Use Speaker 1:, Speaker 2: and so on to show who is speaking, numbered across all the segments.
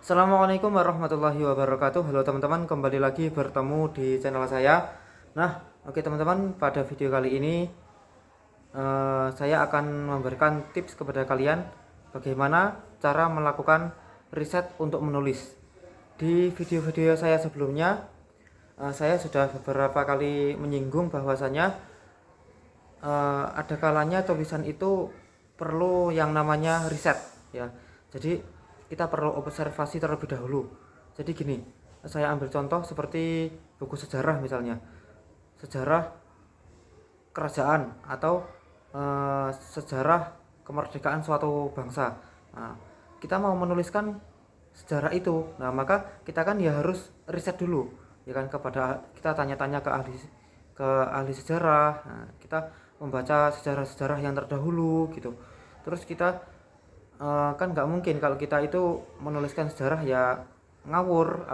Speaker 1: Assalamualaikum warahmatullahi wabarakatuh. Halo teman-teman, kembali lagi bertemu di channel saya. Nah, oke teman-teman, pada video kali ini saya akan memberikan tips kepada kalian bagaimana cara melakukan riset untuk menulis. Di video-video saya sebelumnya, saya sudah beberapa kali menyinggung bahwasanya ada kalanya tulisan itu perlu yang namanya riset, ya. Jadi kita perlu observasi terlebih dahulu. Jadi gini, saya ambil contoh seperti buku sejarah misalnya, sejarah kerajaan atau sejarah kemerdekaan suatu bangsa. Nah, kita mau menuliskan sejarah itu, nah maka kita kan ya harus riset dulu, ya kan, kepada kita tanya-tanya ke ahli sejarah. Nah, kita membaca sejarah-sejarah yang terdahulu gitu. Terus kita kan nggak mungkin kalau kita itu menuliskan sejarah ya ngawur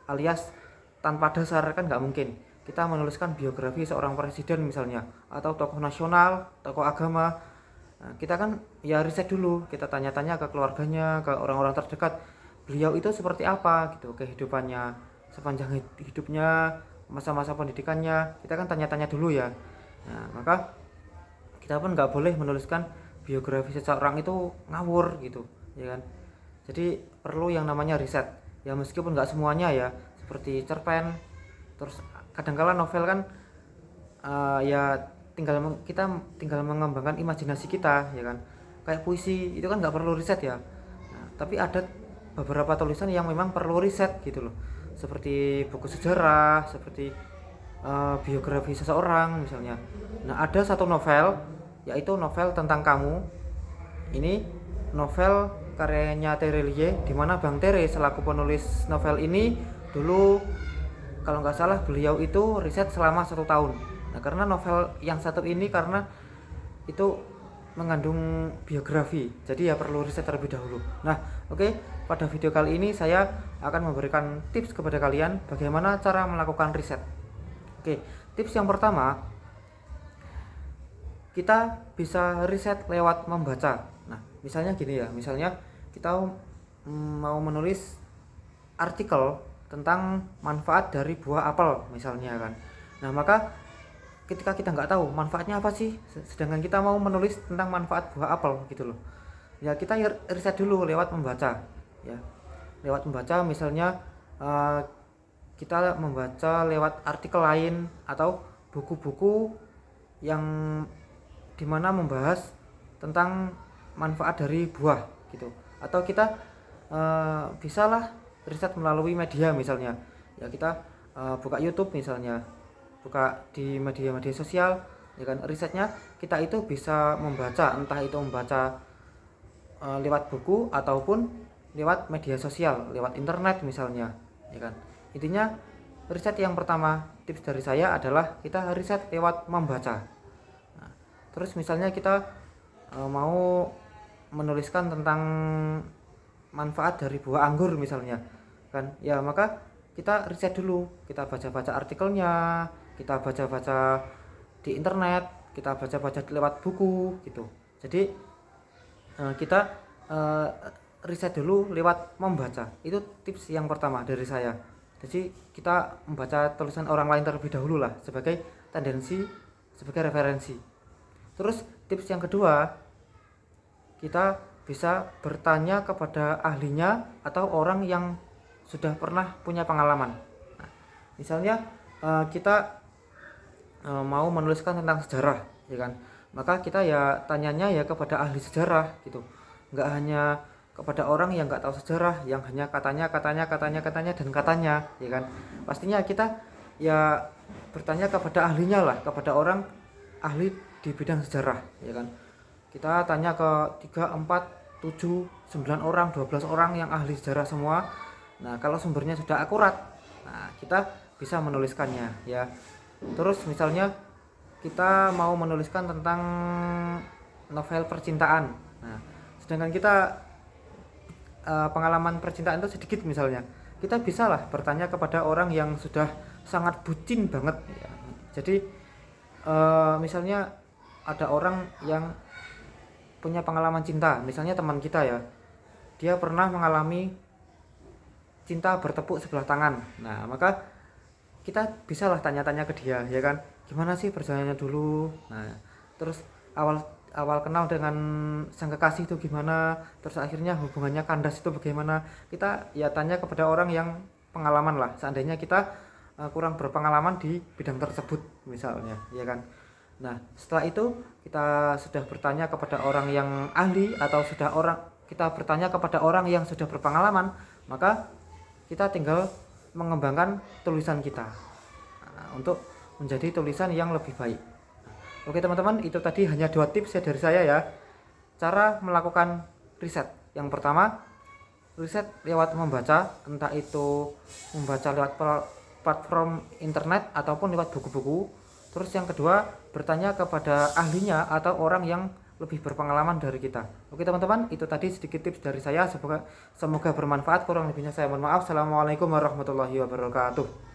Speaker 1: alias tanpa dasar, kan nggak mungkin. Kita menuliskan biografi seorang presiden misalnya atau tokoh nasional, tokoh agama. Nah, kita kan ya riset dulu, kita tanya-tanya ke keluarganya, ke orang-orang terdekat. Beliau itu seperti apa gitu kehidupannya sepanjang hidupnya, masa-masa pendidikannya. Kita kan tanya-tanya dulu ya. Nah, maka kita pun nggak boleh menuliskan biografi seseorang itu ngawur gitu, ya kan. Jadi perlu yang namanya riset, ya meskipun nggak semuanya ya, seperti cerpen. Terus kadangkala novel kan ya kita tinggal mengembangkan imajinasi kita, ya kan. Kayak puisi itu kan nggak perlu riset ya. Nah, tapi ada beberapa tulisan yang memang perlu riset gitu loh, seperti buku sejarah, seperti biografi seseorang misalnya. Nah, ada satu novel, yaitu novel tentang kamu. Ini novel karyanya Terelie, di mana Bang Tere selaku penulis novel ini dulu, kalau nggak salah, beliau itu riset selama 1 tahun. Nah, karena novel yang satu ini karena itu mengandung biografi, jadi ya perlu riset terlebih dahulu. Nah, oke, pada video kali ini saya akan memberikan tips kepada kalian bagaimana cara melakukan riset. Oke, tips yang pertama, kita bisa riset lewat membaca. Nah, misalnya gini ya, misalnya kita mau menulis artikel tentang manfaat dari buah apel misalnya kan. Nah, maka ketika kita nggak tahu manfaatnya apa sih, sedangkan kita mau menulis tentang manfaat buah apel gitu loh, ya kita riset dulu lewat membaca, ya. Lewat membaca misalnya kita membaca lewat artikel lain atau buku-buku yang dimana membahas tentang manfaat dari buah gitu. Atau kita bisalah riset melalui media misalnya, ya kita buka YouTube misalnya, buka di media-media sosial, ya kan. Risetnya kita itu bisa membaca, entah itu membaca lewat buku ataupun lewat media sosial, lewat internet misalnya, ya kan. Intinya riset yang pertama, tips dari saya adalah kita riset lewat membaca. Nah, terus misalnya kita mau menuliskan tentang manfaat dari buah anggur misalnya kan, ya maka kita riset dulu, kita baca-baca artikelnya, kita baca-baca di internet, kita baca-baca lewat buku gitu. Jadi kita riset dulu lewat membaca. Itu tips yang pertama dari saya. Jadi kita membaca tulisan orang lain terlebih dahulu lah, sebagai tendensi, sebagai referensi. Terus tips yang kedua, kita bisa bertanya kepada ahlinya atau orang yang sudah pernah punya pengalaman. Nah, misalnya kita mau menuliskan tentang sejarah, ya kan. Maka kita ya tanyanya ya kepada ahli sejarah gitu. Nggak hanya kepada orang yang nggak tahu sejarah, yang hanya katanya dan katanya, ya kan. Pastinya kita ya bertanya kepada ahlinya lah, kepada orang ahli di bidang sejarah, ya kan. Kita tanya ke 3, 4, 7, 9 orang, 12 orang yang ahli sejarah semua. Nah, kalau sumbernya sudah akurat, nah kita bisa menuliskannya, ya. Terus misalnya kita mau menuliskan tentang novel percintaan. Nah, sedangkan kita pengalaman percintaan itu sedikit misalnya, kita bisalah bertanya kepada orang yang sudah sangat bucin banget, ya. Jadi misalnya ada orang yang punya pengalaman cinta, misalnya teman kita ya, dia pernah mengalami cinta bertepuk sebelah tangan. Nah, maka kita bisalah tanya-tanya ke dia, ya kan, gimana sih perjalanannya dulu. Nah, terus awal awal kenal dengan sang kekasih itu gimana, terus akhirnya hubungannya kandas itu bagaimana. Kita ya tanya kepada orang yang pengalaman lah, seandainya kita kurang berpengalaman di bidang tersebut misalnya, ya kan. Nah, setelah itu kita sudah bertanya kepada orang yang ahli, atau kita bertanya kepada orang yang sudah berpengalaman, maka kita tinggal mengembangkan tulisan kita untuk menjadi tulisan yang lebih baik. Oke teman-teman, itu tadi hanya 2 tips ya dari saya ya, cara melakukan riset. Yang pertama, riset lewat membaca, entah itu membaca lewat platform internet ataupun lewat buku-buku. Terus yang kedua, bertanya kepada ahlinya atau orang yang lebih berpengalaman dari kita. Oke teman-teman, itu tadi sedikit tips dari saya, semoga bermanfaat. Kurang lebihnya saya mohon maaf. Assalamualaikum warahmatullahi wabarakatuh.